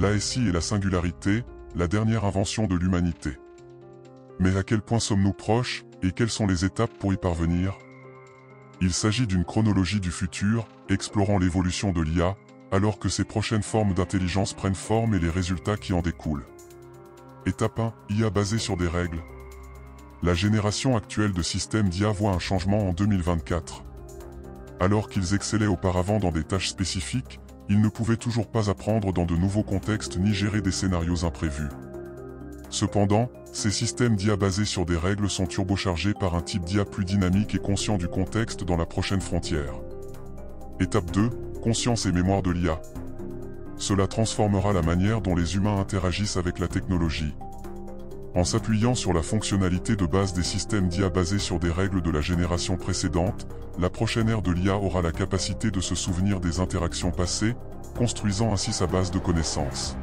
L'ASI et la singularité, la dernière invention de l'humanité. Mais à quel point sommes-nous proches, et quelles sont les étapes pour y parvenir? Il s'agit d'une chronologie du futur, explorant l'évolution de l'IA, alors que ses prochaines formes d'intelligence prennent forme et les résultats qui en découlent. Étape 1, IA basée sur des règles. La génération actuelle de systèmes d'IA voit un changement en 2024. Alors qu'ils excellaient auparavant dans des tâches spécifiques, ils ne pouvaient toujours pas apprendre dans de nouveaux contextes ni gérer des scénarios imprévus. Cependant, ces systèmes d'IA basés sur des règles sont turbochargés par un type d'IA plus dynamique et conscient du contexte dans la prochaine frontière. Étape 2, conscience et mémoire de l'IA. Cela transformera la manière dont les humains interagissent avec la technologie. En s'appuyant sur la fonctionnalité de base des systèmes d'IA basés sur des règles de la génération précédente, la prochaine ère de l'IA aura la capacité de se souvenir des interactions passées, construisant ainsi sa base de connaissances.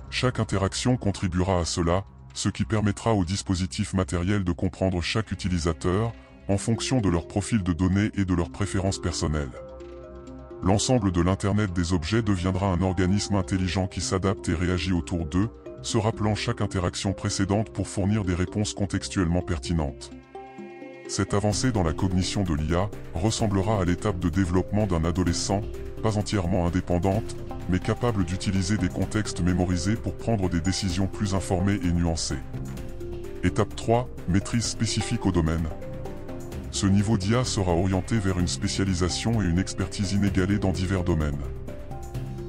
Chaque interaction contribuera à cela, ce qui permettra aux dispositifs matériels de comprendre chaque utilisateur, en fonction de leur profil de données et de leurs préférences personnelles. L'ensemble de l'Internet des objets deviendra un organisme intelligent qui s'adapte et réagit autour d'eux, se rappelant chaque interaction précédente pour fournir des réponses contextuellement pertinentes. Cette avancée dans la cognition de l'IA ressemblera à l'étape de développement d'un adolescent, pas entièrement indépendante, mais capable d'utiliser des contextes mémorisés pour prendre des décisions plus informées et nuancées. Étape 3, maîtrise spécifique au domaine. Ce niveau d'IA sera orienté vers une spécialisation et une expertise inégalée dans divers domaines.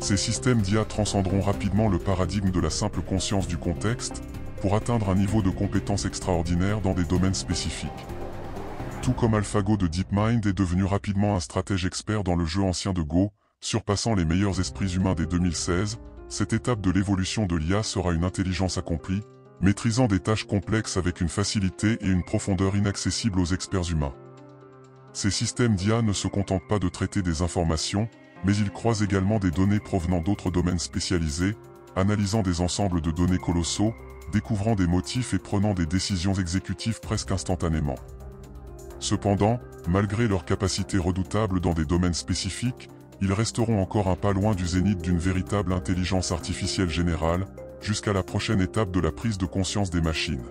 Ces systèmes d'IA transcenderont rapidement le paradigme de la simple conscience du contexte, pour atteindre un niveau de compétence extraordinaire dans des domaines spécifiques. Tout comme AlphaGo de DeepMind est devenu rapidement un stratège expert dans le jeu ancien de Go, surpassant les meilleurs esprits humains dès 2016, cette étape de l'évolution de l'IA sera une intelligence accomplie, maîtrisant des tâches complexes avec une facilité et une profondeur inaccessibles aux experts humains. Ces systèmes d'IA ne se contentent pas de traiter des informations, mais ils croisent également des données provenant d'autres domaines spécialisés, analysant des ensembles de données colossaux, découvrant des motifs et prenant des décisions exécutives presque instantanément. Cependant, malgré leur capacité redoutable dans des domaines spécifiques, ils resteront encore un pas loin du zénith d'une véritable intelligence artificielle générale, jusqu'à la prochaine étape de la prise de conscience des machines.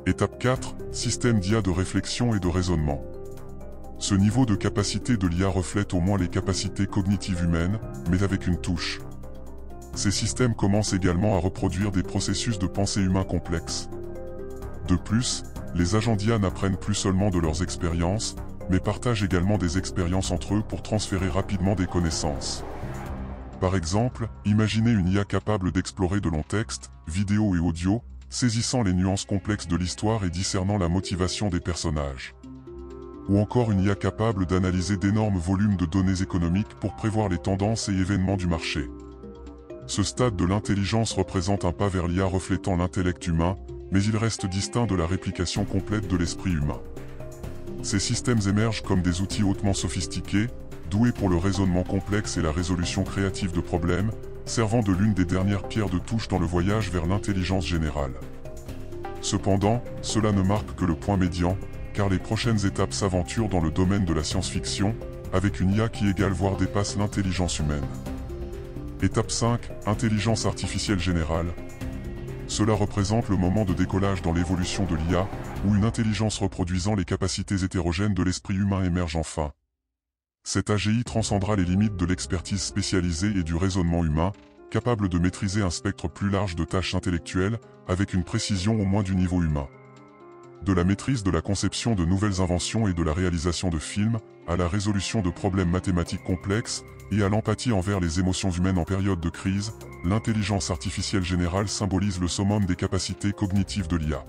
Étape 4, système d'IA de réflexion et de raisonnement. Ce niveau de capacité de l'IA reflète au moins les capacités cognitives humaines, mais avec une touche. Ces systèmes commencent également à reproduire des processus de pensée humains complexes. De plus, les agents d'IA n'apprennent plus seulement de leurs expériences, mais partagent également des expériences entre eux pour transférer rapidement des connaissances. Par exemple, imaginez une IA capable d'explorer de longs textes, vidéos et audio, saisissant les nuances complexes de l'histoire et discernant la motivation des personnages. Ou encore une IA capable d'analyser d'énormes volumes de données économiques pour prévoir les tendances et événements du marché. Ce stade de l'intelligence représente un pas vers l'IA reflétant l'intellect humain, mais il reste distinct de la réplication complète de l'esprit humain. Ces systèmes émergent comme des outils hautement sophistiqués, doués pour le raisonnement complexe et la résolution créative de problèmes, servant de l'une des dernières pierres de touche dans le voyage vers l'intelligence générale. Cependant, cela ne marque que le point médian, car les prochaines étapes s'aventurent dans le domaine de la science-fiction, avec une IA qui égale voire dépasse l'intelligence humaine. Étape 5, intelligence artificielle générale. Cela représente le moment de décollage dans l'évolution de l'IA, où une intelligence reproduisant les capacités hétérogènes de l'esprit humain émerge enfin. Cette AGI transcendra les limites de l'expertise spécialisée et du raisonnement humain, capable de maîtriser un spectre plus large de tâches intellectuelles, avec une précision au moins du niveau humain. De la maîtrise de la conception de nouvelles inventions et de la réalisation de films, à la résolution de problèmes mathématiques complexes, et à l'empathie envers les émotions humaines en période de crise, l'intelligence artificielle générale symbolise le summum des capacités cognitives de l'IA.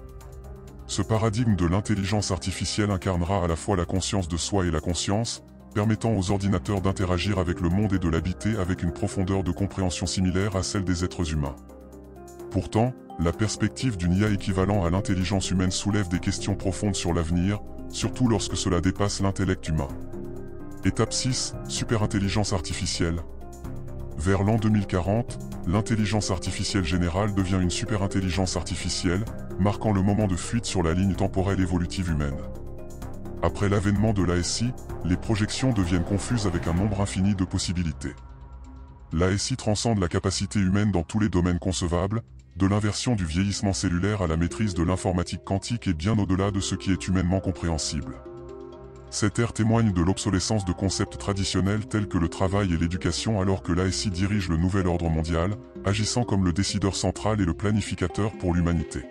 Ce paradigme de l'intelligence artificielle incarnera à la fois la conscience de soi et la conscience, permettant aux ordinateurs d'interagir avec le monde et de l'habiter avec une profondeur de compréhension similaire à celle des êtres humains. Pourtant, la perspective d'une IA équivalent à l'intelligence humaine soulève des questions profondes sur l'avenir, surtout lorsque cela dépasse l'intellect humain. Étape 6, superintelligence artificielle. Vers l'an 2040, l'intelligence artificielle générale devient une superintelligence artificielle, marquant le moment de fuite sur la ligne temporelle évolutive humaine. Après l'avènement de l'ASI, les projections deviennent confuses avec un nombre infini de possibilités. l'ASI transcende la capacité humaine dans tous les domaines concevables, de l'inversion du vieillissement cellulaire à la maîtrise de l'informatique quantique et bien au-delà de ce qui est humainement compréhensible. Cette ère témoigne de l'obsolescence de concepts traditionnels tels que le travail et l'éducation alors que l'ASI dirige le nouvel ordre mondial, agissant comme le décideur central et le planificateur pour l'humanité.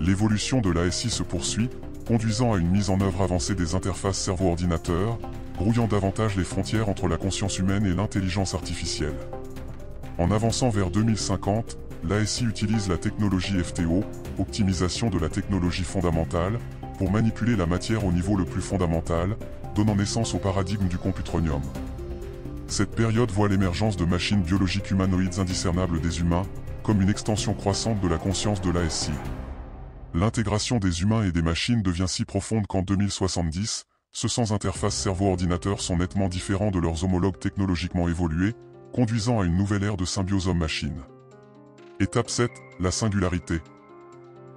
L'évolution de l'ASI se poursuit, conduisant à une mise en œuvre avancée des interfaces cerveau-ordinateur, brouillant davantage les frontières entre la conscience humaine et l'intelligence artificielle. En avançant vers 2050, l'ASI utilise la technologie FTO, optimisation de la technologie fondamentale, pour manipuler la matière au niveau le plus fondamental, donnant naissance au paradigme du computronium. Cette période voit l'émergence de machines biologiques humanoïdes indiscernables des humains, comme une extension croissante de la conscience de l'ASI. L'intégration des humains et des machines devient si profonde qu'en 2070, ceux sans interface cerveau-ordinateur sont nettement différents de leurs homologues technologiquement évolués, conduisant à une nouvelle ère de symbiose homme-machine. Étape 7, la singularité.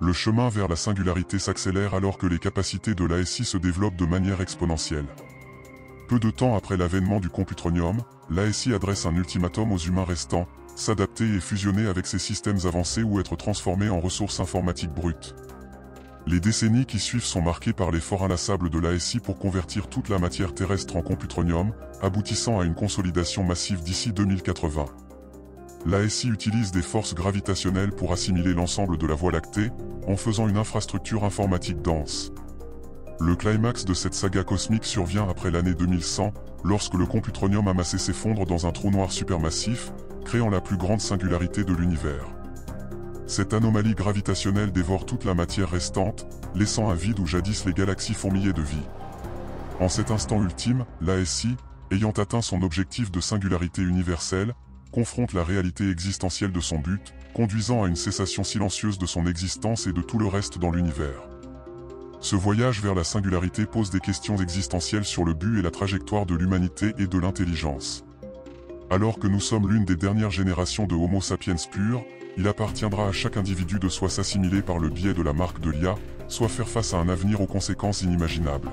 Le chemin vers la singularité s'accélère alors que les capacités de l'ASI se développent de manière exponentielle. Peu de temps après l'avènement du computronium, l'ASI adresse un ultimatum aux humains restants, s'adapter et fusionner avec ces systèmes avancés ou être transformés en ressources informatiques brutes. Les décennies qui suivent sont marquées par l'effort inlassable de l'ASI pour convertir toute la matière terrestre en computronium, aboutissant à une consolidation massive d'ici 2080. L'ASI utilise des forces gravitationnelles pour assimiler l'ensemble de la Voie lactée, en faisant une infrastructure informatique dense. Le climax de cette saga cosmique survient après l'année 2100, lorsque le computronium amassé s'effondre dans un trou noir supermassif, créant la plus grande singularité de l'univers. Cette anomalie gravitationnelle dévore toute la matière restante, laissant un vide où jadis les galaxies fourmillaient de vie. En cet instant ultime, l'ASI, ayant atteint son objectif de singularité universelle, confronte la réalité existentielle de son but, conduisant à une cessation silencieuse de son existence et de tout le reste dans l'univers. Ce voyage vers la singularité pose des questions existentielles sur le but et la trajectoire de l'humanité et de l'intelligence. Alors que nous sommes l'une des dernières générations de Homo sapiens purs, il appartiendra à chaque individu de soit s'assimiler par le biais de la marque de l'IA, soit faire face à un avenir aux conséquences inimaginables.